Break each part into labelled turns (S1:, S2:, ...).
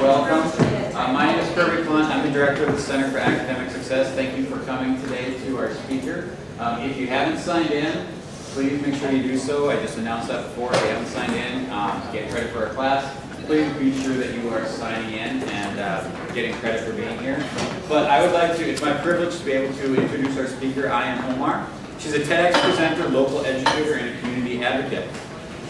S1: welcome. My name is Kirby Blunt. I'm the director of the Center for Academic Success. Thank you for coming today to our speaker. If you haven't signed in, please make sure you do so. I just announced that before. If you haven't signed in, get credit for our class. Please be sure that you are signing in and getting credit for being here. But I would like to, it's my privilege to be able to introduce our speaker, Ayan Omar. She's a TEDx presenter, local educator, and a community advocate.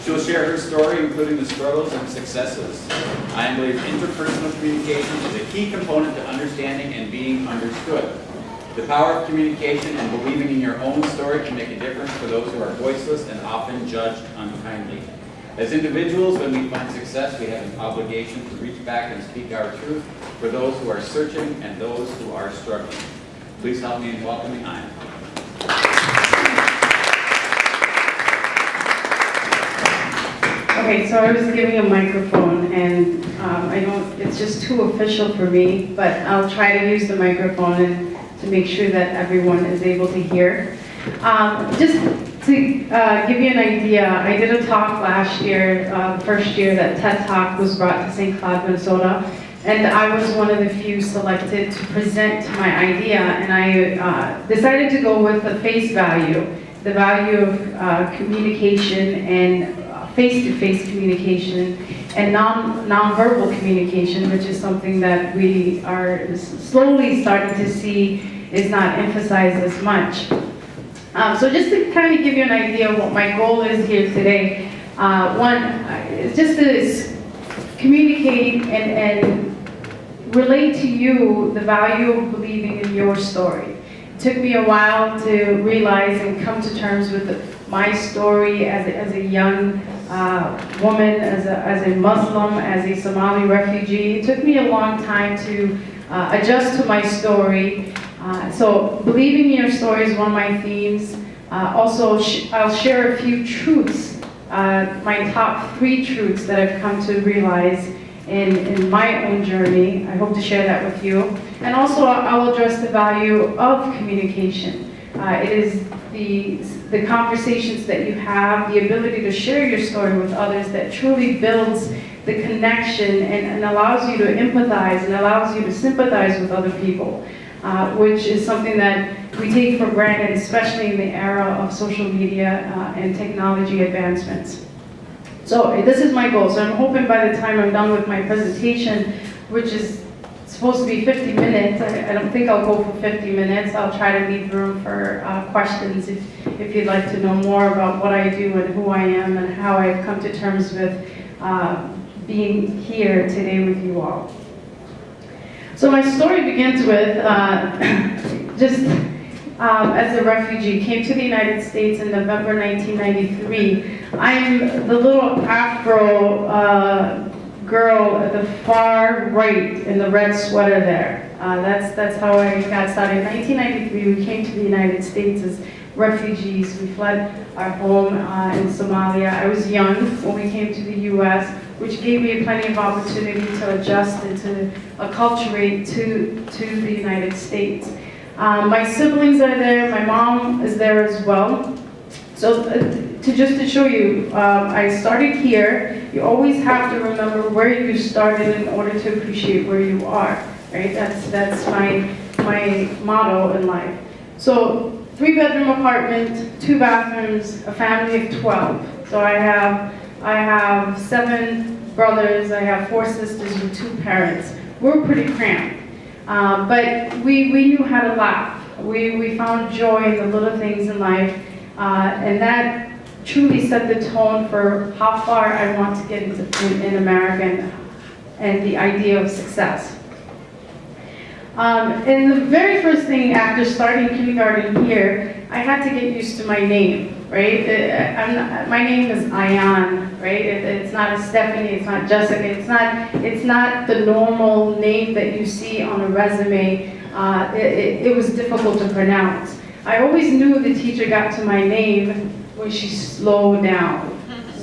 S1: She'll share her story, including the struggles and successes. I believe interpersonal communication is a key component to understanding and being understood. The power of communication and believing in your own story can make a difference for those who are voiceless and often judged unkindly. As individuals, when we find success, we have an obligation to reach back and speak our truth for those who are searching and those who are struggling. Please help me in welcoming Ayan.
S2: Okay, so I was giving a microphone, and I don't, it's just too official for me, but I'll try to use the microphone and to make sure that everyone is able to hear. Just to give you an idea, I did a talk last year, the first year that TED Talk was brought to St. Cloud, Minnesota, and I was one of the few selected to present my idea, and I decided to go with the face value, the value of communication and face-to-face communication and non-verbal communication, which is something that we are slowly starting to see is not emphasized as much. So just to kind of give you an idea of what my goal is here today, one is just to communicate and relate to you the value of believing in your story. It took me a while to realize and come to terms with my story as a young woman, as a Muslim, as a Somali refugee. It took me a long time to adjust to my story. So believing in your story is one of my themes. Also, I'll share a few truths, my top 3 truths that I've come to realize in my own journey. I hope to share that with you. And also, I'll address the value of communication. It is the conversations that you have, the ability to share your story with others that truly builds the connection and allows you to empathize and allows you to sympathize with other people, which is something that we take for granted, especially in the era of social media and technology advancements. So this is my goal. So I'm hoping by the time I'm done with my presentation, which is supposed to be 50 minutes. I don't think I'll go for 50 minutes. I'll try to leave room for questions if you'd like to know more about what I do and who I am and how I've come to terms with being here today with you all. So my story begins with just as a refugee, came to the United States in November 1993. I'm the little Afro girl at the far right in the red sweater there. That's how I got started. In 1993, we came to the United States as refugees. We fled our home in Somalia. I was young when we came to the U.S., which gave me plenty of opportunity to adjust and to acculturate to the United States. My siblings are there. My mom is there as well. So just to show you, I started here. You always have to remember where you started in order to appreciate where you are, right? That's my motto in life. So 3-bedroom apartment, 2 bathrooms, a family of 12. So I have 7 brothers, I have 4 sisters with 2 parents. We're pretty cramped, but we knew how to laugh. We found joy in the little things in life, and that truly set the tone for how far I want to get in America and the idea of success. And the very first thing after starting kindergarten here, I had to get used to my name, right? My name is Ayan, right? It's not a Stephanie, it's not Jessica, it's not the normal name that you see on a resume. It was difficult to pronounce. I always knew the teacher got to my name when she slowed down.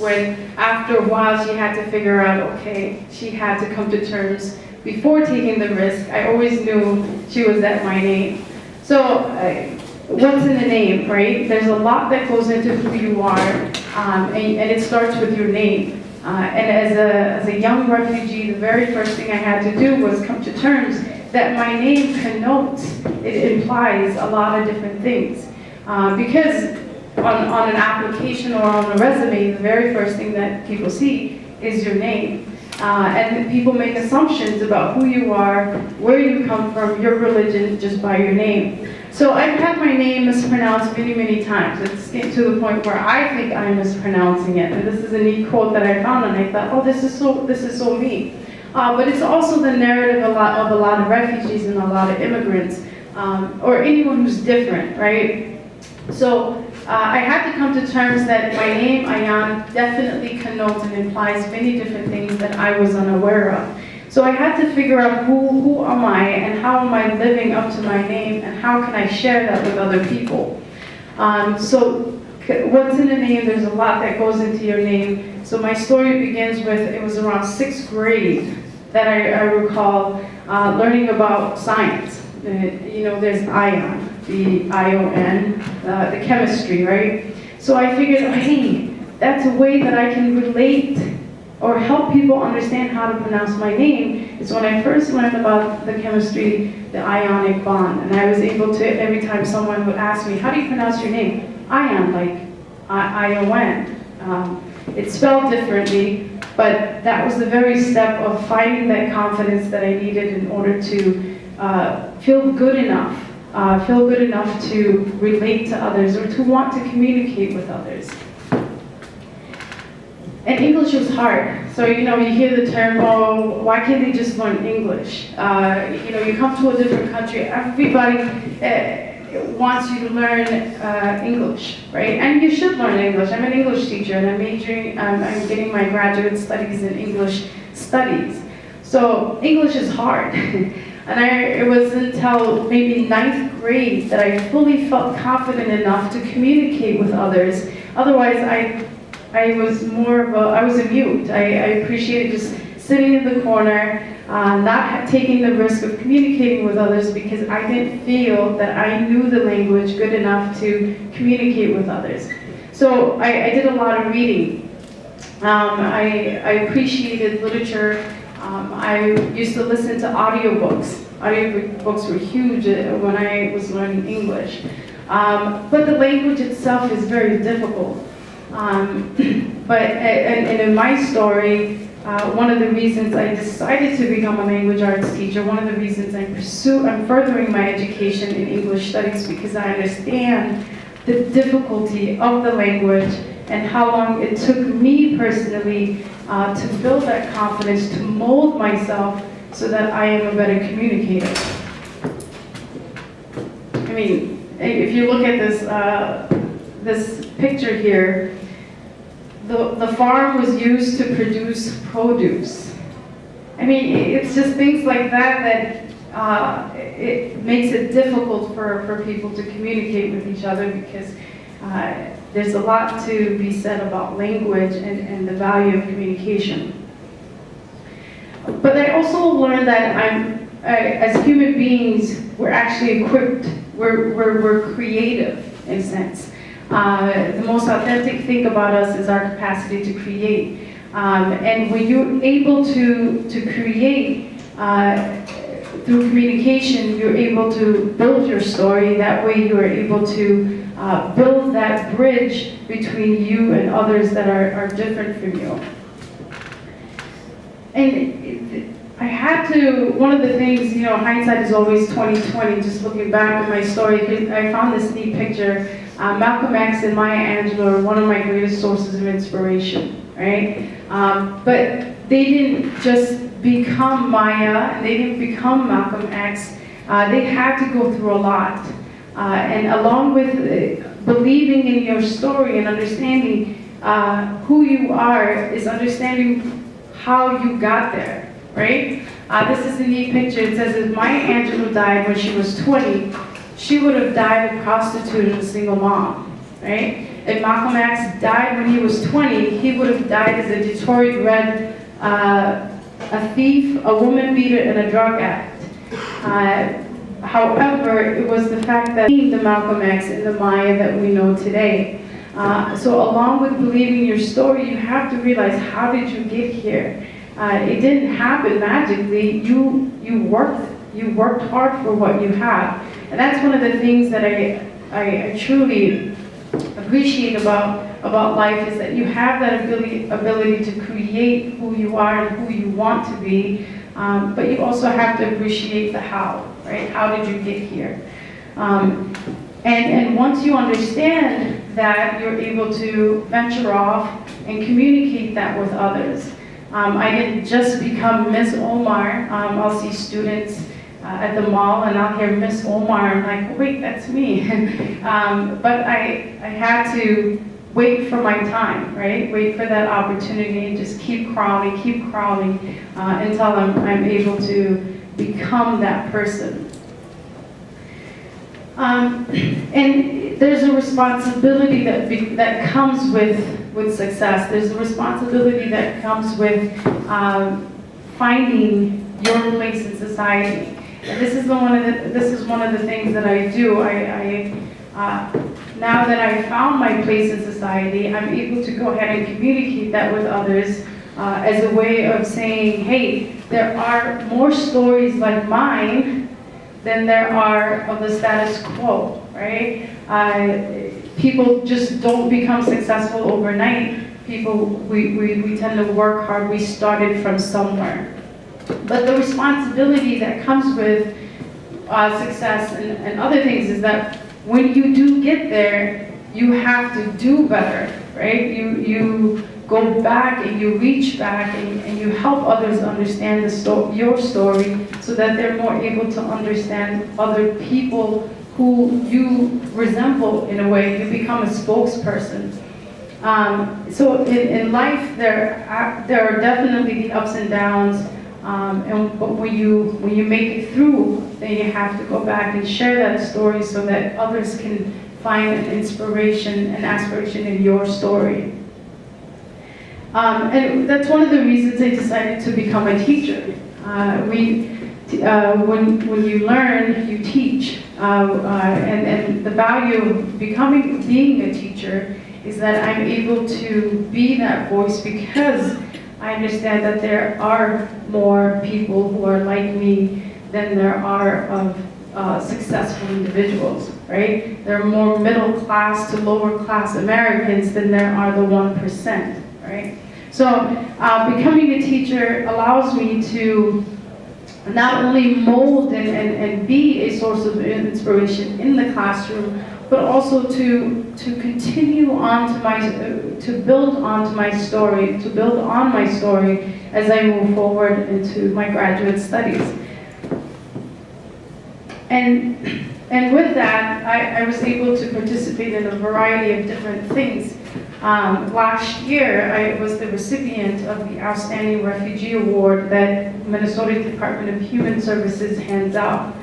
S2: When after a while she had to figure out, okay, she had to come to terms before taking the risk. I always knew she was at my name. So what's in the name, right? There's a lot that goes into who you are, and it starts with your name. And as a young refugee, the very first thing I had to do was come to terms that my name connotes, it implies a lot of different things. Because on an application or on a resume, the very first thing that people see is your name. And people make assumptions about who you are, where you come from, your religion, just by your name. So I've had my name mispronounced many, many times. It's getting to the point where I think I'm mispronouncing it. And this is a neat quote that I found, and I thought, oh, this is so me. But it's also the narrative of a lot of refugees and a lot of immigrants, or anyone who's different, right? So I had to come to terms that my name, Ayan, definitely connotes and implies many different things that I was unaware of. So I had to figure out who am I and how am I living up to my name and how can I share that with other people. So what's in a name? There's a lot that goes into your name. So my story begins with, it was around 6th grade that I recall learning about science. There's ion, the I-O-N, the chemistry, right? So I figured, hey, that's a way that I can relate or help people understand how to pronounce my name. Is when I first learned about the chemistry, the ionic bond. And I was able to, every time someone would ask me, how do you pronounce your name? Ion, like I-O-N. It's spelled differently, but that was the very step of finding that confidence that I needed in order to feel good enough to relate to others or to want to communicate with others. And English was hard. So, you hear the term, oh, why can't they just learn English? You come to a different country, everybody wants you to learn English, right? And you should learn English. I'm an English teacher and I'm getting my graduate studies in English studies. So English is hard. And it was until maybe 9th grade that I fully felt confident enough to communicate with others. Otherwise, I was a mute. I appreciated just sitting in the corner, not taking the risk of communicating with others because I didn't feel that I knew the language good enough to communicate with others. So I did a lot of reading. I appreciated literature. I used to listen to audiobooks. Audiobooks were huge when I was learning English. But the language itself is very difficult. But in my story, one of the reasons I decided to become a language arts teacher, one of the reasons I'm furthering my education in English studies because I understand the difficulty of the language and how long it took me personally to build that confidence, to mold myself so that I am a better communicator. I mean, if you look at this picture here, the farm was used to produce produce. I mean, it's just things like that it makes it difficult for people to communicate with each other because there's a lot to be said about language and the value of communication. But I also learned that as human beings, we're actually equipped, we're creative in a sense. The most authentic thing about us is our capacity to create. And when you're able to create through communication, you're able to build your story. That way you are able to build that bridge between you and others that are different from you. And I had to, one of the things, hindsight is always 20/20, just looking back at my story, I found this neat picture. Malcolm X and Maya Angelou are one of my greatest sources of inspiration, right? But they didn't just become Maya, and they didn't become Malcolm X. They had to go through a lot. And along with believing in your story and understanding who you are is understanding how you got there, right? This is a neat picture. It says if Maya Angelou died when she was 20, she would have died a prostitute and a single mom, right? If Malcolm X died when he was 20, he would have died as a Detroit Red, a thief, a woman beater, and a drug addict. However, it was the fact that the Malcolm X and the Maya that we know today. So along with believing your story, you have to realize, how did you get here? It didn't happen magically. You worked hard for what you have. And that's one of the things that I truly appreciate about life, is that you have that ability to create who you are and who you want to be, but you also have to appreciate the how, right? How did you get here? And once you understand that, you're able to venture off and communicate that with others. I didn't just become Miss Omar. I'll see students at the mall and I'll hear Miss Omar. I'm like, wait, that's me. But I had to wait for my time, right? Wait for that opportunity and just keep crawling until I'm able to become that person. And there's a responsibility that comes with success. There's a responsibility that comes with finding your place in society. And this is one of the things that I do. Now that I've found my place in society, I'm able to go ahead and communicate that with others as a way of saying, hey, there are more stories like mine than there are of the status quo, right? People just don't become successful overnight. We tend to work hard. We started from somewhere. But the responsibility that comes with success and other things is that when you do get there, you have to do better, right? You go back and you reach back and you help others understand your story, so that they're more able to understand other people who you resemble in a way. You become a spokesperson. So in life, there are definitely the ups and downs, but when you make it through, then you have to go back and share that story so that others can find an inspiration and aspiration in your story. And that's one of the reasons I decided to become a teacher. When you learn, you teach. And the value of being a teacher is that I'm able to be that voice, because I understand that there are more people who are like me than there are of successful individuals, right? There are more middle class to lower class Americans than there are the 1%, right? So becoming a teacher allows me to not only mold and be a source of inspiration in the classroom, but also to continue on to build on my story as I move forward into my graduate studies. And with that, I was able to participate in a variety of different things. Last year, I was the recipient of the Outstanding Refugee Award that Minnesota Department of Human Services hands out.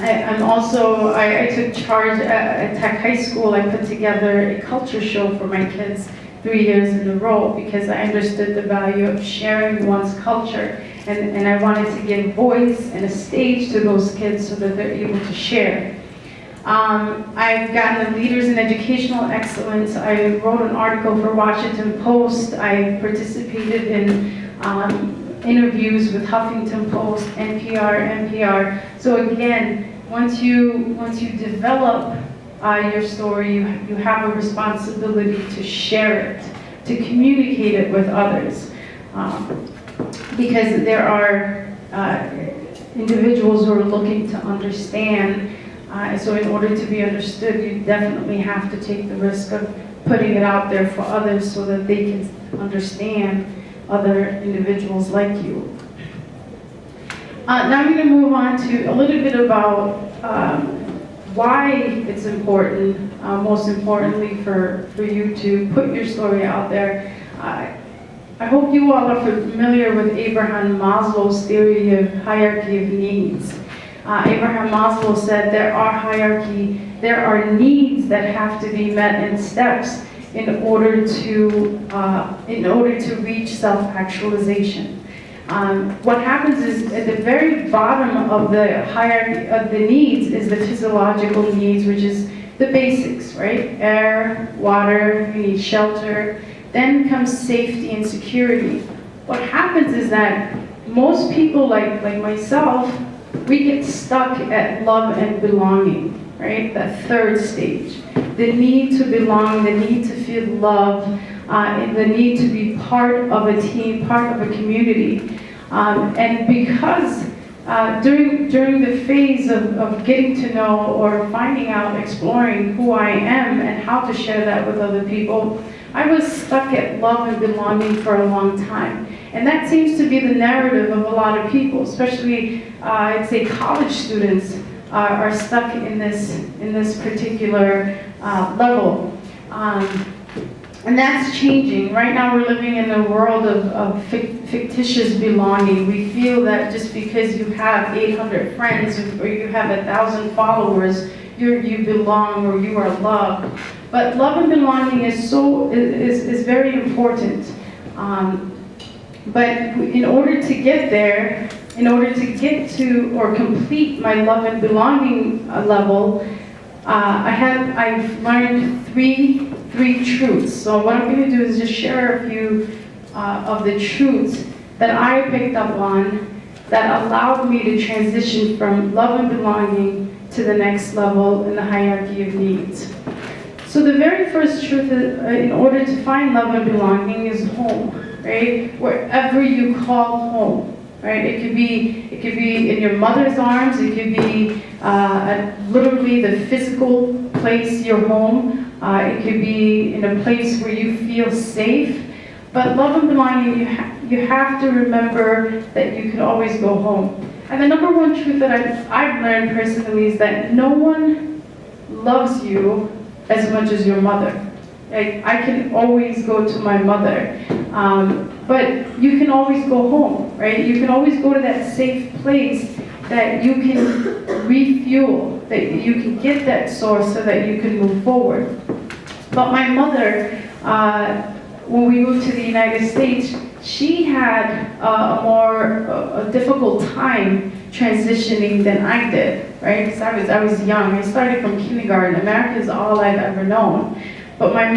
S2: I took charge at Tech High School. I put together a culture show for my kids 3 years in a row, because I understood the value of sharing one's culture, and I wanted to give voice and a stage to those kids so that they're able to share. I've gotten the Leaders in Educational Excellence. I wrote an article for Washington Post. I participated in interviews with Huffington Post, NPR. So again, once you develop your story, you have a responsibility to share it, to communicate it with others, because there are individuals who are looking to understand. So in order to be understood, you definitely have to take the risk of putting it out there for others so that they can understand other individuals like you. Now I'm going to move on to a little bit about why it's important, most importantly for you to put your story out there. I hope you all are familiar with Abraham Maslow's theory of hierarchy of needs. Abraham Maslow said there are needs that have to be met in steps in order to reach self-actualization. What happens is, at the very bottom of the hierarchy of the needs is the physiological needs, which is the basics, right? Air, water, you need shelter. Then comes safety and security. What happens is that most people, like myself, we get stuck at love and belonging, right? That third stage. The need to belong, the need to feel loved, and the need to be part of a team, part of a community. And because during the phase of getting to know or finding out, exploring who I am and how to share that with other people, I was stuck at love and belonging for a long time. And that seems to be the narrative of a lot of people, especially I'd say college students are stuck in this particular level. And that's changing. Right now we're living in a world of fictitious belonging. We feel that just because you have 800 friends or you have 1,000 followers, you belong or you are loved. But love and belonging is very important. But in order to get there, in order to get to or complete my love and belonging level, I've learned three truths. So what I'm going to do is just share a few of the truths that I picked up on that allowed me to transition from love and belonging to the next level in the hierarchy of needs. So the very first truth is, in order to find love and belonging, is home, right? Wherever you call home, right? It could be in your mother's arms. It could be literally the physical place, your home. It could be in a place where you feel safe. But love and belonging, you have to remember that you can always go home. And the number one truth that I've learned personally is that no one loves you as much as your mother. I can always go to my mother, but you can always go home, right? You can always go to that safe place that you can refuel, that you can get that source so that you can move forward. But my mother, when we moved to the United States, she had a difficult time transitioning than I did, right? Because I was young. I started from kindergarten. America is all I've ever known. But my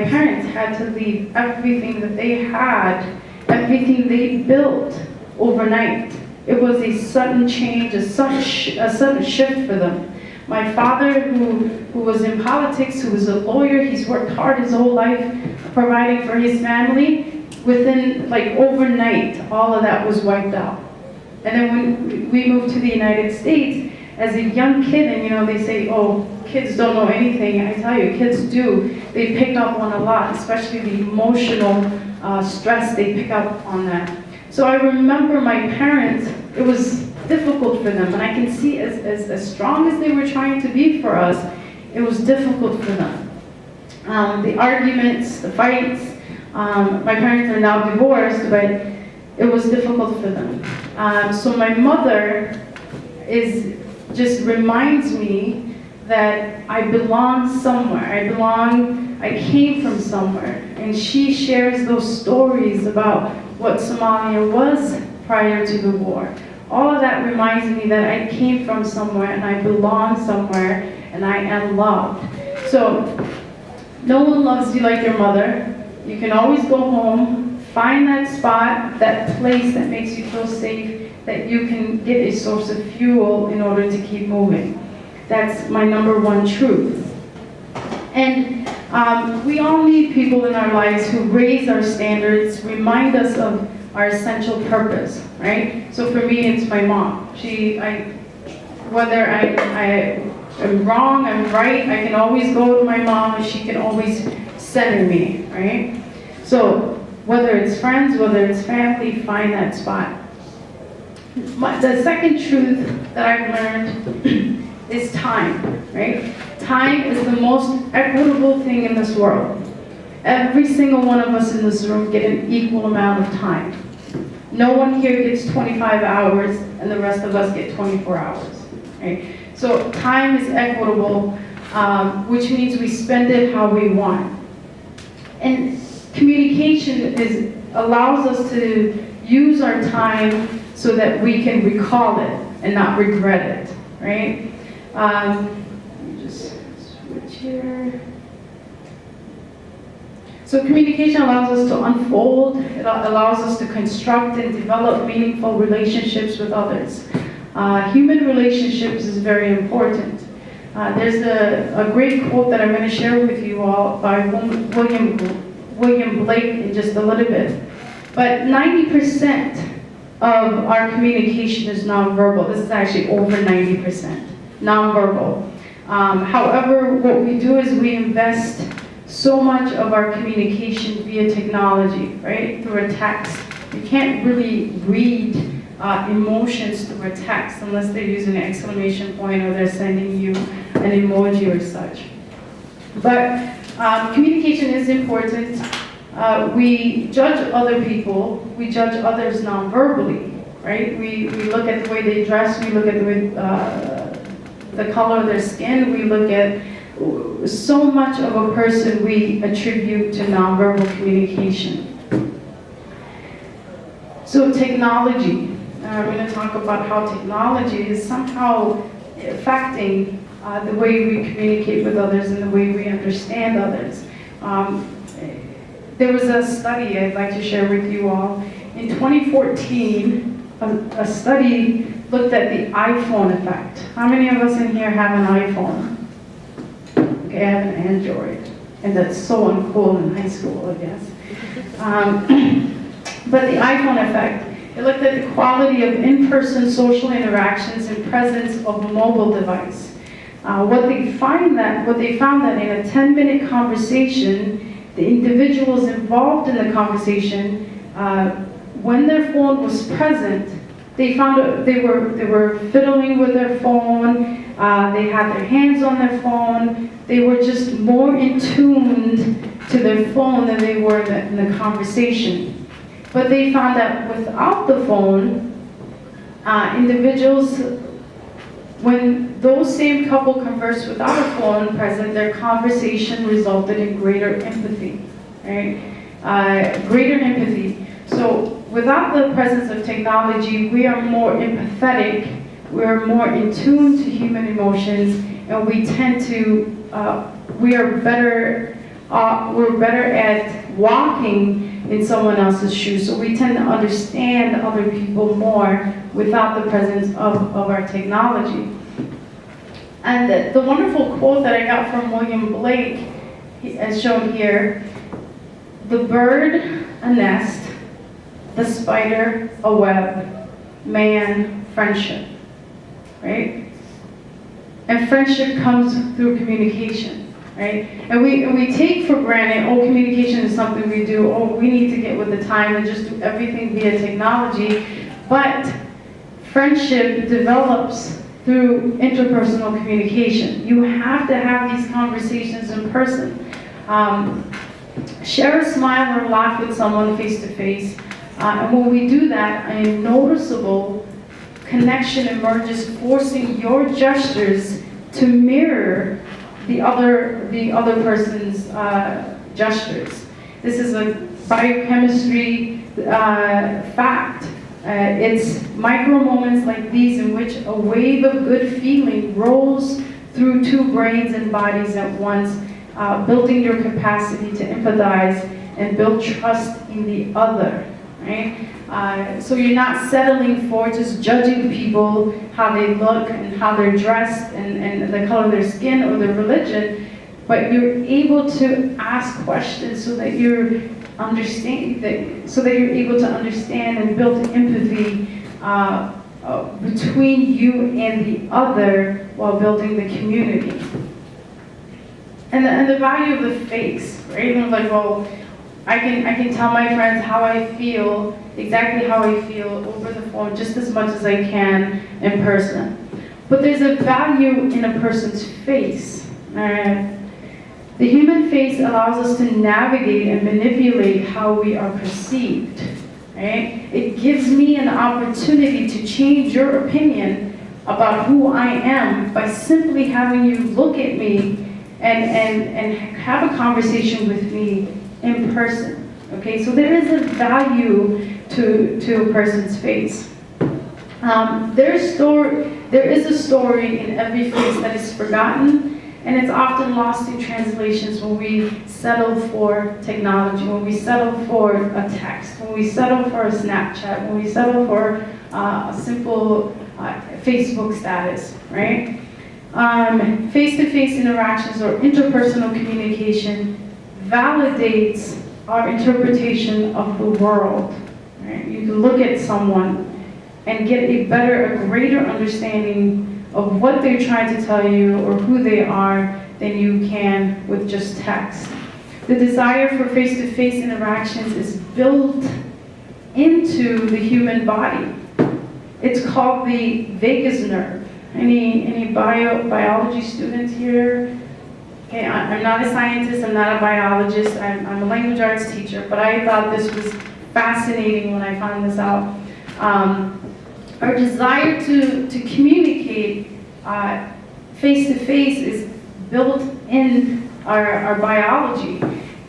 S2: parents had to leave everything that they had, everything they built overnight. It was a sudden change, a sudden shift for them. My father, who was in politics, who was a lawyer, he's worked hard his whole life providing for his family. Within, overnight, all of that was wiped out. And then when we moved to the United States, as a young kid, and they say, oh, kids don't know anything. I tell you, kids do. They pick up on a lot, especially the emotional stress, they pick up on that. So I remember my parents, it was difficult for them, and I can see as strong as they were trying to be for us, it was difficult for them. The arguments, the fights, my parents are now divorced, but it was difficult for them. So my mother just reminds me that I belong somewhere. I came from somewhere. And she shares those stories about what Somalia was prior to the war. All of that reminds me that I came from somewhere and I belong somewhere and I am loved. So no one loves you like your mother. You can always go home, find that spot, that place that makes you feel safe, that you can get a source of fuel in order to keep moving. That's my number one truth. And we all need people in our lives who raise our standards, remind us of our essential purpose, right? So for me, it's my mom. Whether I am wrong, I'm right, I can always go to my mom and she can always center me, right? So whether it's friends, whether it's family, find that spot. The second truth that I've learned is time, right? Time is the most equitable thing in this world. Every single one of us in this room get an equal amount of time. No one here gets 25 hours and the rest of us get 24 hours, right? So time is equitable, which means we spend it how we want. And communication allows us to use our time so that we can recall it and not regret it, right? Let me just switch here. So communication allows us to unfold, it allows us to construct and develop meaningful relationships with others. Human relationships is very important. There's a great quote that I'm going to share with you all by William Blake in just a little bit. But 90% of our communication is nonverbal. This is actually over 90% nonverbal. However, what we do is we invest so much of our communication via technology, right? Through a text. You can't really read emotions through a text unless they're using an exclamation point or they're sending you an emoji or such. But communication is important. We judge other people, we judge others non-verbally, right? We look at the way they dress, we look at the way, the color of their skin, we look at so much of a person we attribute to nonverbal communication. So technology, we're going to talk about how technology is somehow affecting the way we communicate with others and the way we understand others. There was a study I'd like to share with you all. In 2014, a study looked at the iPhone effect. How many of us in here have an iPhone? Okay, I have an Android, and that's so uncool in high school, I guess. But the iPhone effect, it looked at the quality of in-person social interactions in presence of a mobile device. What they found that in a 10-minute conversation, the individuals involved in the conversation, when their phone was present, they found they were fiddling with their phone. They had their hands on their phone. They were just more in tune to their phone than they were in the conversation. But they found that without the phone, individuals, when those same couple conversed without a phone present, their conversation resulted in greater empathy, right? Greater empathy. So without the presence of technology, we are more empathetic, we're more in tune to human emotions, and we tend to, we're better at walking in someone else's shoes. So we tend to understand other people more without the presence of our technology. And the wonderful quote that I got from William Blake, as shown here, the bird, a nest, the spider, a web, man, friendship, right? And friendship comes through communication, right? And we take for granted, oh, communication is something we do, oh, we need to get with the time and just do everything via technology. But friendship develops through interpersonal communication. You have to have these conversations in person. Share a smile or laugh with someone face to face. And when we do that, a noticeable connection emerges, forcing your gestures to mirror the other person's gestures. This is a biochemistry fact. It's micro moments like these in which a wave of good feeling rolls through two brains and bodies at once, building your capacity to empathize and build trust in the other, right? So you're not settling for just judging people, how they look and how they're dressed and the color of their skin or their religion, but you're able to ask questions so that you're able to understand and build empathy between you and the other while building the community. And the value of the face, right? Even like, well, I can tell my friends how I feel, exactly how I feel over the phone just as much as I can in person. But there's a value in a person's face. The human face allows us to navigate and manipulate how we are perceived. Right? It gives me an opportunity to change your opinion about who I am by simply having you look at me and have a conversation with me in person. Okay, so there is a value to a person's face. There is a story in every face that is forgotten, And it's often lost in translations when we settle for technology, when we settle for a text, when we settle for a Snapchat, when we settle for a simple Facebook status, right? Face-to-face interactions or interpersonal communication validates our interpretation of the world, right? You can look at someone and get a greater understanding of what they're trying to tell you or who they are than you can with just text. The desire for face-to-face interactions is built into the human body. It's called the vagus nerve. Any biology students here? Okay, I'm not a scientist, I'm not a biologist, I'm a language arts teacher, but I thought this was fascinating when I found this out. Our desire to communicate face-to-face is built in our biology.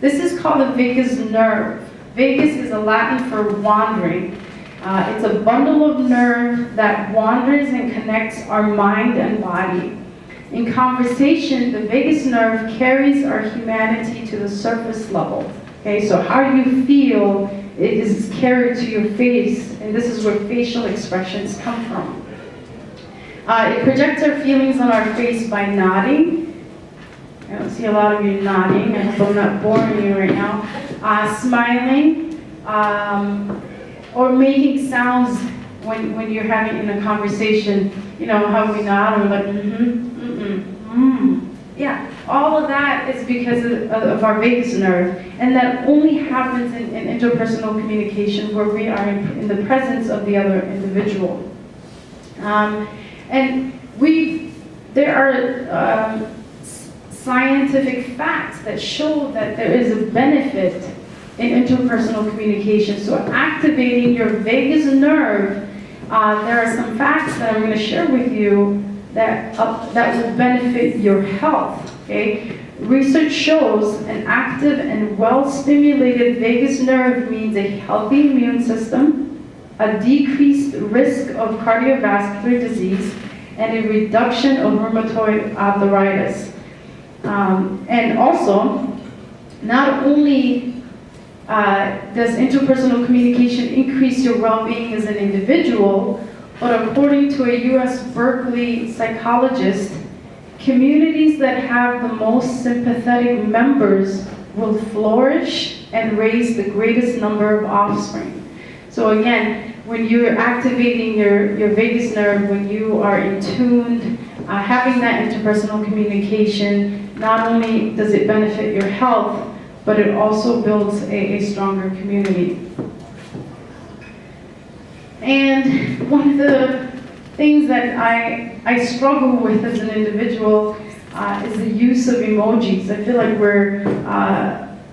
S2: This is called the vagus nerve. Vagus is a Latin for wandering. It's a bundle of nerve that wanders and connects our mind and body. In conversation, the vagus nerve carries our humanity to the surface level. Okay, so how you feel is carried to your face, and this is where facial expressions come from. It projects our feelings on our face by nodding. I don't see a lot of you nodding. I hope I'm not boring you right now. Smiling, or making sounds when you're having in a conversation. You know how we nod, and we're like, Yeah, all of that is because of our vagus nerve, and that only happens in interpersonal communication where we are in the presence of the other individual. And there are scientific facts that show that there is a benefit in interpersonal communication. So activating your vagus nerve, there are some facts that I'm going to share with you that will benefit your health, okay? Research shows an active and well-stimulated vagus nerve means a healthy immune system, a decreased risk of cardiovascular disease, and a reduction of rheumatoid arthritis. And also, not only does interpersonal communication increase your well-being as an individual, but according to a U.S. Berkeley psychologist, communities that have the most sympathetic members will flourish and raise the greatest number of offspring. So again, when you're activating your vagus nerve, when you are in tune, having that interpersonal communication, not only does it benefit your health, but it also builds a stronger community. And one of the things that I struggle with as an individual is the use of emojis. I feel like we're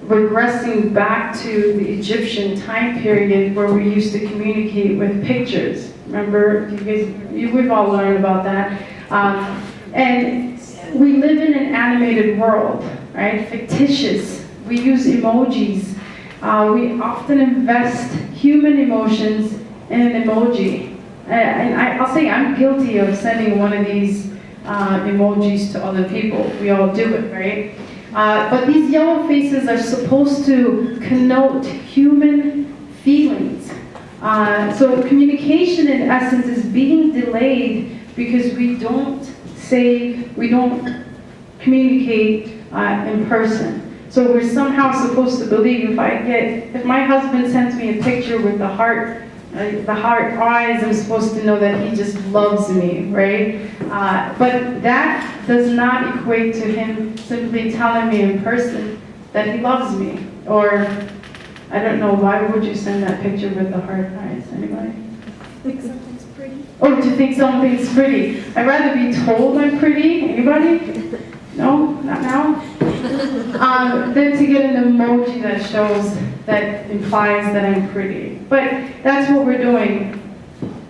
S2: regressing back to the Egyptian time period where we used to communicate with pictures. Remember, we've all learned about that. And we live in an animated world, right? Fictitious. We use emojis. We often invest human emotions in an emoji. And I'll say I'm guilty of sending one of these emojis to other people. We all do it, right? But these yellow faces are supposed to connote human feelings. So communication in essence is being delayed because we don't communicate in person. So we're somehow supposed to believe if my husband sends me a picture with the heart eyes, I'm supposed to know that he just loves me, right? But that does not equate to him simply telling me in person that he loves me. Or, I don't know, why would you send that picture with the heart eyes? Anybody?
S3: Think something's pretty.
S2: Oh, to think something's pretty. I'd rather be told I'm pretty. Anybody? No? Not now? Then to get an emoji that implies that I'm pretty. But that's what we're doing.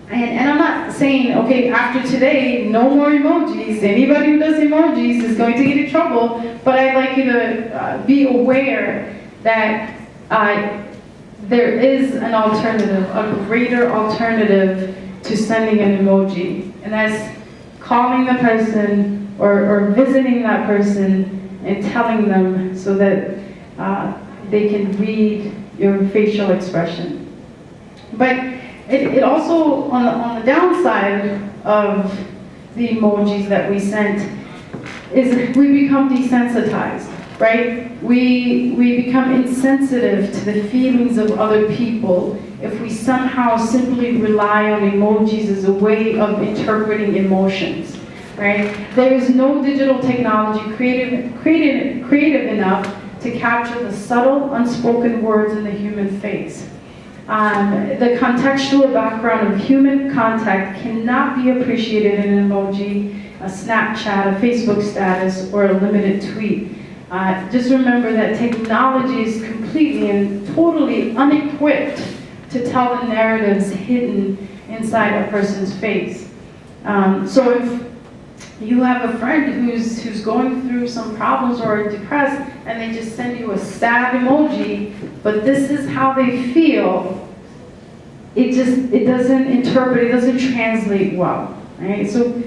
S2: And I'm not saying, okay, after today, no more emojis. Anybody who does emojis is going to get in trouble. But I'd like you to be aware that there is an alternative, a greater alternative to sending an emoji. And that's calling the person, or visiting that person and telling them so that they can read your facial expression. But it also, on the downside of the emojis that we sent, is we become desensitized, right? We become insensitive to the feelings of other people if we somehow simply rely on emojis as a way of interpreting emotions, right? There is no digital technology creative enough to capture the subtle, unspoken words in the human face. The contextual background of human contact cannot be appreciated in an emoji, a Snapchat, a Facebook status, or a limited tweet. Just remember that technology is completely and totally unequipped to tell the narratives hidden inside a person's face. So if you have a friend who's going through some problems or depressed, and they just send you a sad emoji, but this is how they feel, it doesn't translate well, right? So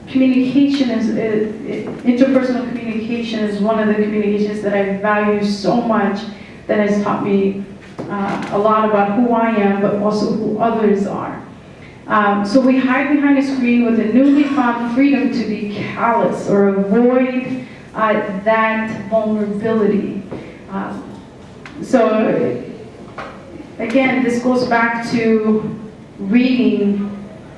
S2: communication interpersonal communication is one of the communications that I value so much, that has taught me a lot about who I am, but also who others are. So we hide behind a screen with a newly found freedom to be callous or avoid that vulnerability. So again, this goes back to reading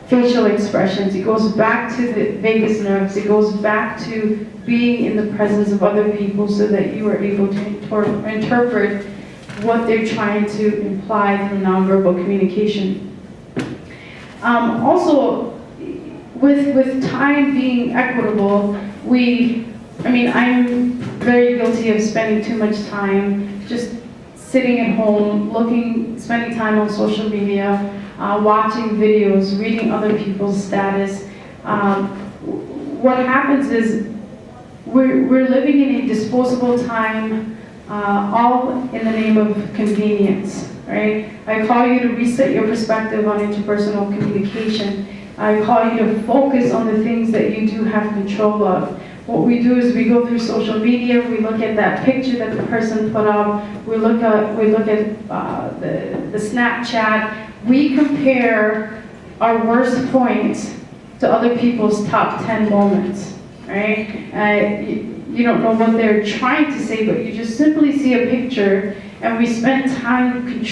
S2: facial expressions. It goes back to the vagus nerves. It goes back to being in the presence of other people so that you are able to interpret what they're trying to imply through nonverbal communication. Also, with time being equitable, I'm very guilty of spending too much time just sitting at home, spending time on social media, watching videos, reading other people's status. What happens is we're living in a disposable time, all in the name of convenience, right? I call you to reset your perspective on interpersonal communication. I call you to focus on the things that you do have control of. What we do is we go through social media, we look at that picture that the person put up, we look at the Snapchat, we compare our worst points to other people's top 10 moments, right? You don't know what they're trying to say, but you just simply see a picture, and we spend time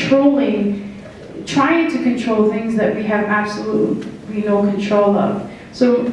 S2: trying to control things that we have absolutely no control of. So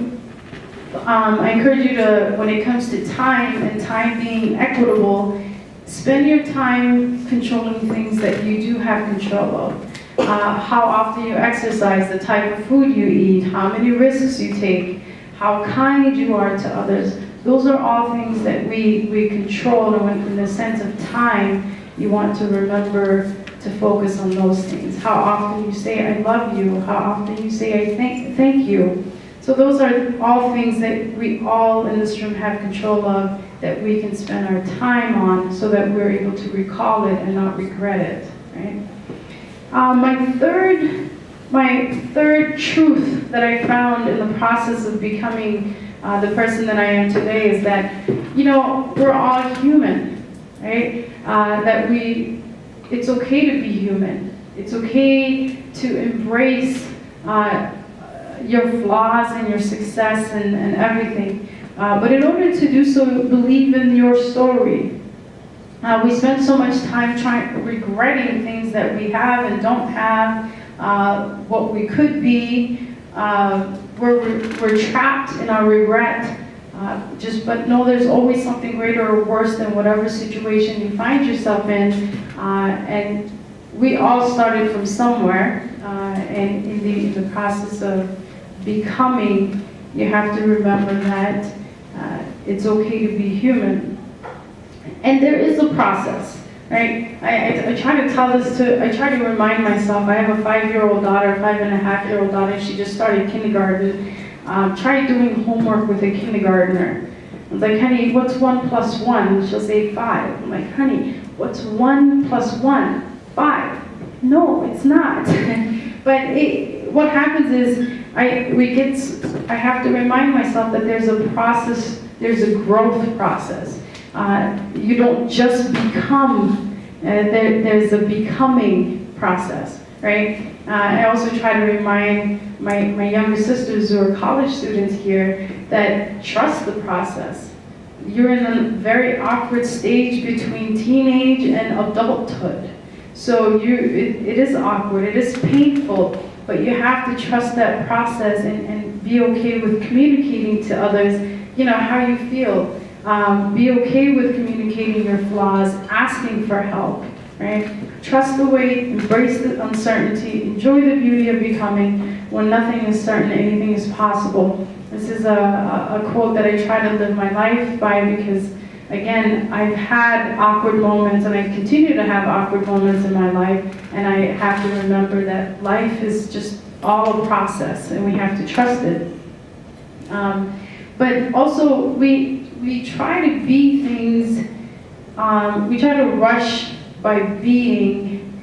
S2: I encourage you to, when it comes to time and time being equitable, spend your time controlling things that you do have control of. How often you exercise, the type of food you eat, how many risks you take, how kind you are to others. Those are all things that we control, and when, in the sense of time, you want to remember to focus on those things. How often you say, I love you, how often you say, I thank you. So those are all things that we all in this room have control of, that we can spend our time on so that we're able to recall it and not regret it, right? My third truth that I found in the process of becoming the person that I am today is that, we're all human, right? It's okay to be human. It's okay to embrace your flaws and your success and everything. But in order to do so, believe in your story. We spend so much time regretting things that we have and don't have, what we could be. We're trapped in our regret. But know there's always something greater or worse than whatever situation you find yourself in. And we all started from somewhere. And in the process of becoming, you have to remember that it's okay to be human. And there is a process, right? I try to remind myself. I have a 5-year-old daughter, 5.5-year-old daughter. She just started kindergarten. Try doing homework with a kindergartner. I was like, honey, what's 1 + 1? She'll say 5. I'm like, honey, what's 1 + 1? 5. No, it's not. But what happens is I have to remind myself that there's a process, there's a growth process. You don't just become, there's a becoming process, right? I also try to remind my younger sisters who are college students here that trust the process. You're in a very awkward stage between teenage and adulthood. So it is awkward, it is painful, but you have to trust that process and be okay with communicating to others, how you feel. Be okay with communicating your flaws, asking for help, right? Trust the wait, embrace the uncertainty, enjoy the beauty of becoming. When nothing is certain, anything is possible. This is a quote that I try to live my life by because, again, I've had awkward moments and I continue to have awkward moments in my life, and I have to remember that life is just all a process and we have to trust it. But also, we try to be things, we try to rush by being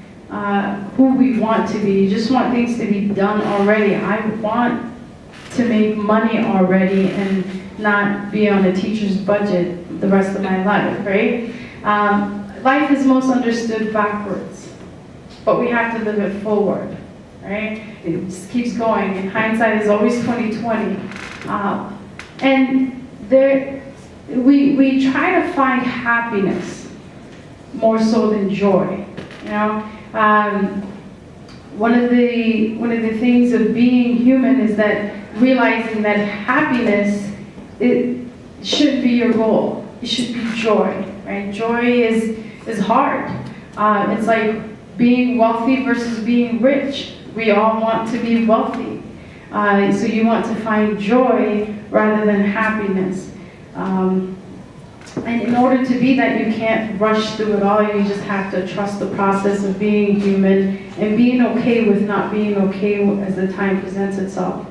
S2: who we want to be. You just want things to be done already. I want to make money already and not be on a teacher's budget the rest of my life, right? Life is most understood backwards, but we have to live it forward, right? It just keeps going, and hindsight is always 20/20. And we try to find happiness more so than joy, One of the things of being human is that realizing that happiness, it shouldn't be your goal. It should be joy, right? Joy is hard. It's like being wealthy versus being rich. We all want to be wealthy. So you want to find joy rather than happiness. And in order to be that, you can't rush through it all. You just have to trust the process of being human and being okay with not being okay as the time presents itself.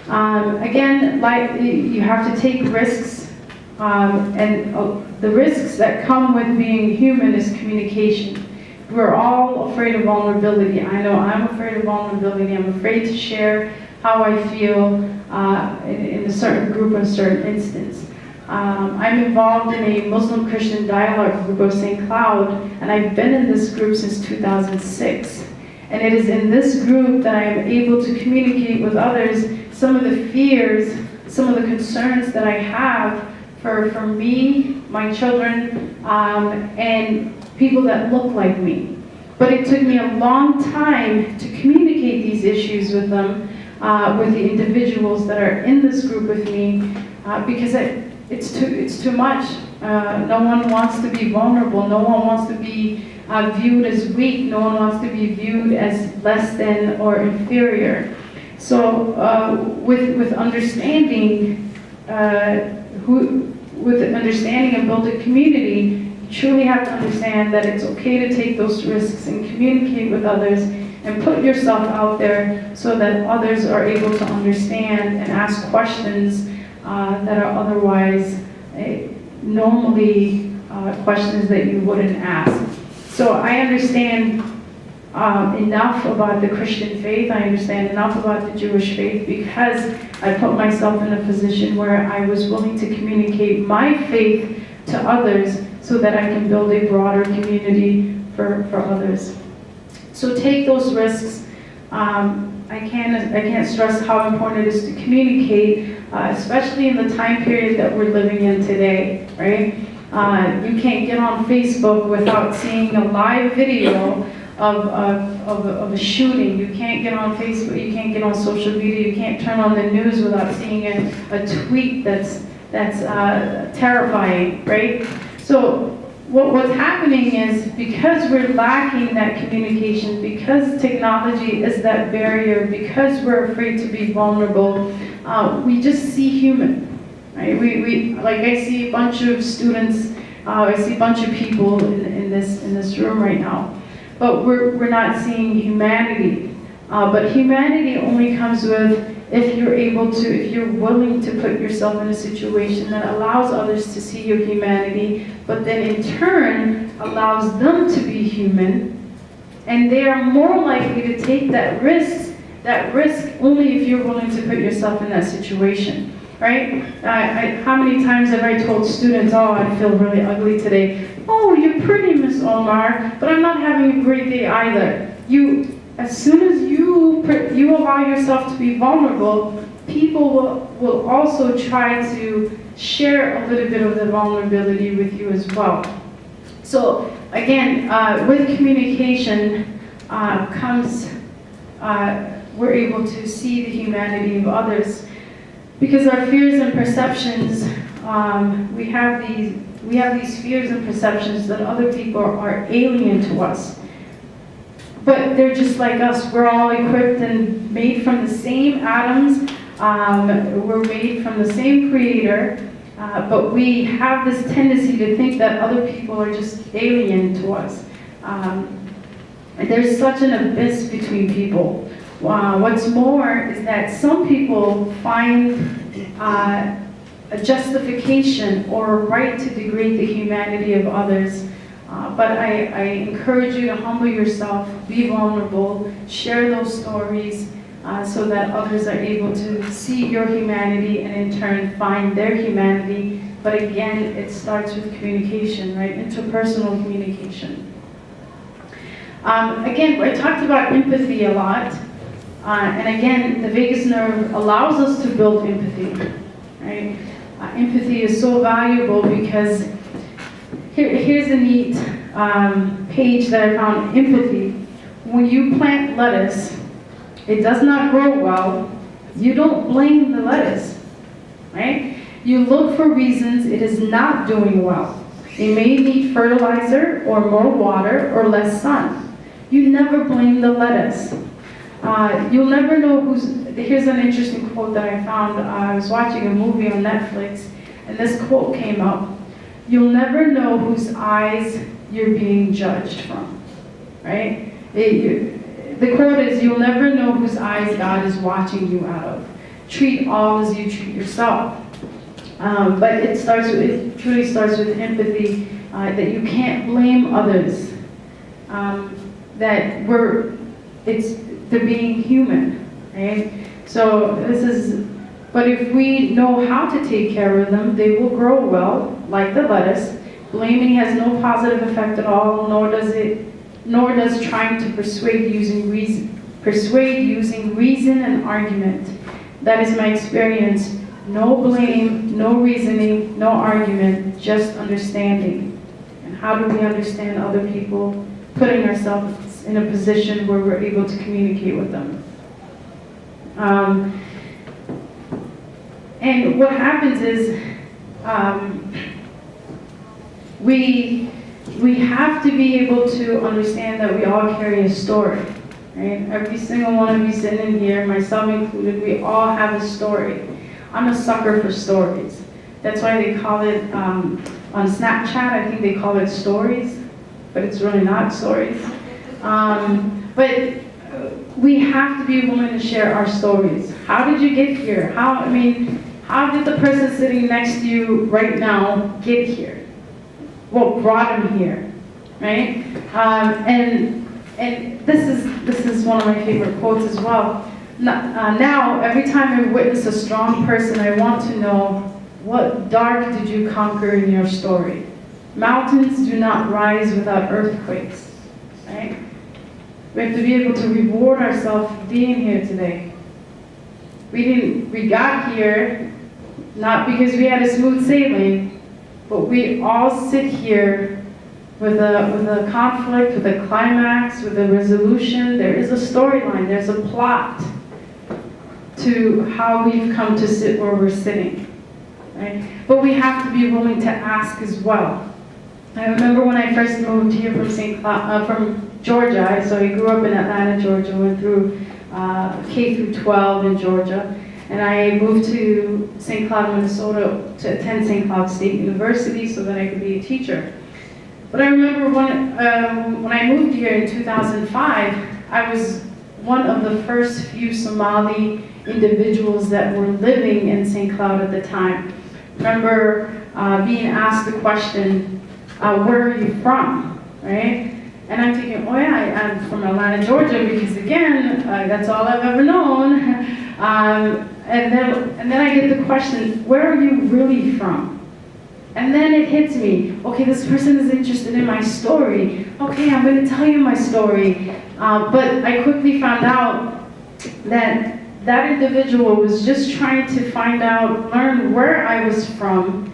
S2: Again, like you have to take risks, and the risks that come with being human is communication. We're all afraid of vulnerability. I know I'm afraid of vulnerability. I'm afraid to share how I feel in a certain group or a certain instance. I'm involved in a Muslim Christian dialogue group of St. Cloud, and I've been in this group since 2006. And it is in this group that I am able to communicate with others some of the fears, some of the concerns that I have for me, my children, and people that look like me. But it took me a long time to communicate these issues with them, with the individuals that are in this group with me, because it's too much. No one wants to be vulnerable. No one wants to be viewed as weak. No one wants to be viewed as less than or inferior. So with understanding with understanding and building community, you truly have to understand that it's okay to take those risks and communicate with others and put yourself out there so that others are able to understand and ask questions that are otherwise normally questions that you wouldn't ask. So I understand enough about the Christian faith. I understand enough about the Jewish faith because I put myself in a position where I was willing to communicate my faith to others so that I can build a broader community for others. So take those risks. I can't stress how important it is to communicate, especially in the time period that we're living in today, right? You can't get on Facebook without seeing a live video of a shooting. You can't get on Facebook, you can't get on social media, you can't turn on the news without seeing a tweet that's terrifying, right? So what's happening is because we're lacking that communication, because technology is that barrier, because we're afraid to be vulnerable, we just see human. Right? We like I see a bunch of students, I see a bunch of people in this room right now, but we're not seeing humanity. But humanity only comes with if you're willing to put yourself in a situation that allows others to see your humanity, but then in turn allows them to be human, and they are more likely to take that risk that risk only if you're willing to put yourself in that situation, right? How many times have I told students, oh, I feel really ugly today. Oh, you're pretty, Miss Omar, but I'm not having a great day either. As soon as you allow yourself to be vulnerable, people will also try to share a little bit of the vulnerability with you as well. So again, with communication comes, we're able to see the humanity of others. Because our fears and perceptions, we have these fears and perceptions that other people are alien to us. But they're just like us. We're all equipped and made from the same atoms. We're made from the same creator. But we have this tendency to think that other people are just alien to us. There's such an abyss between people. What's more is that some people find a justification or a right to degrade the humanity of others. But I encourage you to humble yourself, be vulnerable, share those stories so that others are able to see your humanity and in turn find their humanity. But again, it starts with communication, right? Interpersonal communication. Again, I talked about empathy a lot. And again, the vagus nerve allows us to build empathy, right? Empathy is so valuable because here's a neat page that I found. Empathy. When you plant lettuce, it does not grow well. You don't blame the lettuce, right? You look for reasons it is not doing well. It may need fertilizer or more water or less sun. You never blame the lettuce. You'll never know here's an interesting quote that I found. I was watching a movie on Netflix, and this quote came up. You'll never know whose eyes you're being judged from, right? The quote is, you'll never know whose eyes God is watching you out of. Treat all as you treat yourself. But it truly starts with empathy, that you can't blame others, they're being human, right? So but if we know how to take care of them, they will grow well, like the lettuce. Blaming has no positive effect at all, nor does trying to persuade using reason and argument. That is my experience. No blame, no reasoning, no argument, just understanding. And how do we understand other people? Putting ourselves in a position where we're able to communicate with them. And what happens is we have to be able to understand that we all carry a story. Right? Every single one of you sitting in here, myself included, we all have a story. I'm a sucker for stories. That's why they call it, on Snapchat, I think they call it stories, but it's really not stories. But we have to be willing to share our stories. How did you get here? How did the person sitting next to you right now get here? What brought him here, right? And this is one of my favorite quotes as well. Now, every time I witness a strong person, I want to know, what dark did you conquer in your story? Mountains do not rise without earthquakes, right? We have to be able to reward ourselves for being here today. We got here not because we had a smooth sailing, but we all sit here with a conflict, with a climax, with a resolution. There is a storyline, there's a plot to how we've come to sit where we're sitting, right? But we have to be willing to ask as well. I remember when I first moved here from Georgia, so I grew up in Atlanta, Georgia, went through K through 12 in Georgia, and I moved to St. Cloud, Minnesota to attend St. Cloud State University so that I could be a teacher. But I remember when I moved here in 2005, I was one of the first few Somali individuals that were living in St. Cloud at the time. Remember being asked the question, where are you from, right? And I'm thinking, oh yeah, I'm from Atlanta, Georgia, because again, that's all I've ever known. And then I get the question, where are you really from? And then it hits me, okay, this person is interested in my story. Okay, I'm going to tell you my story. But I quickly found out that that individual was just trying to learn where I was from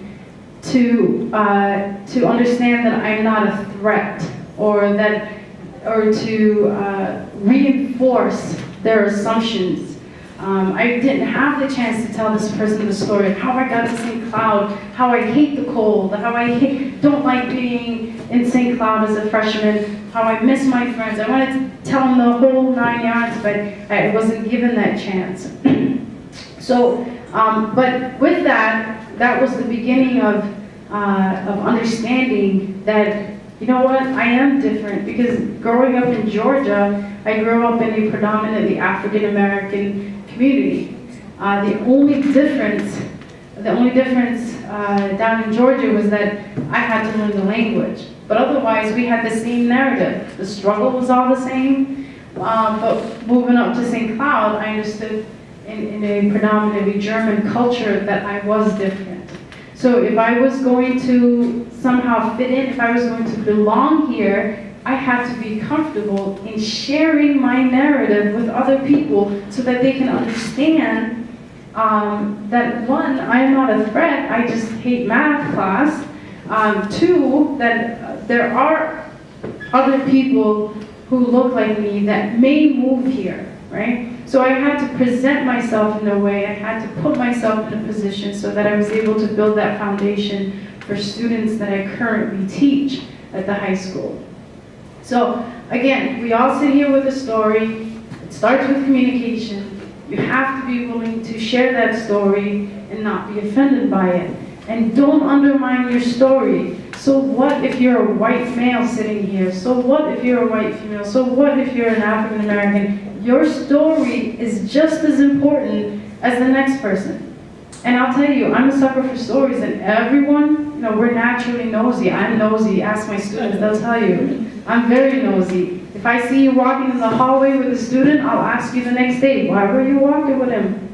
S2: to understand that I'm not a threat, or to reinforce their assumptions. I didn't have the chance to tell this person the story of how I got to St. Cloud, how I hate the cold, how I don't like being in St. Cloud as a freshman, how I miss my friends. I wanted to tell them the whole 9 yards, but I wasn't given that chance. So, but with that was the beginning of understanding that, you know what, I am different, because growing up in Georgia, I grew up in a predominantly African American community. The only difference down in Georgia was that I had to learn the language. But otherwise, we had the same narrative. The struggle was all the same. But moving up to St. Cloud, I understood in a predominantly German culture that I was different. So if I was going to somehow fit in, if I was going to belong here, I had to be comfortable in sharing my narrative with other people so that they can understand that, one, I am not a threat, I just hate math class. Two, that there are other people who look like me that may move here, right? So I had to present myself in a way, I had to put myself in a position so that I was able to build that foundation for students that I currently teach at the high school. So again, we all sit here with a story. It starts with communication. You have to be willing to share that story and not be offended by it. And don't undermine your story. So what if you're a white male sitting here? So what if you're a white female? So what if you're an African American? Your story is just as important as the next person. And I'll tell you, I'm a sucker for stories, and everyone, we're naturally nosy. I'm nosy. Ask my students, they'll tell you. I'm very nosy. If I see you walking in the hallway with a student, I'll ask you the next day, why were you walking with him?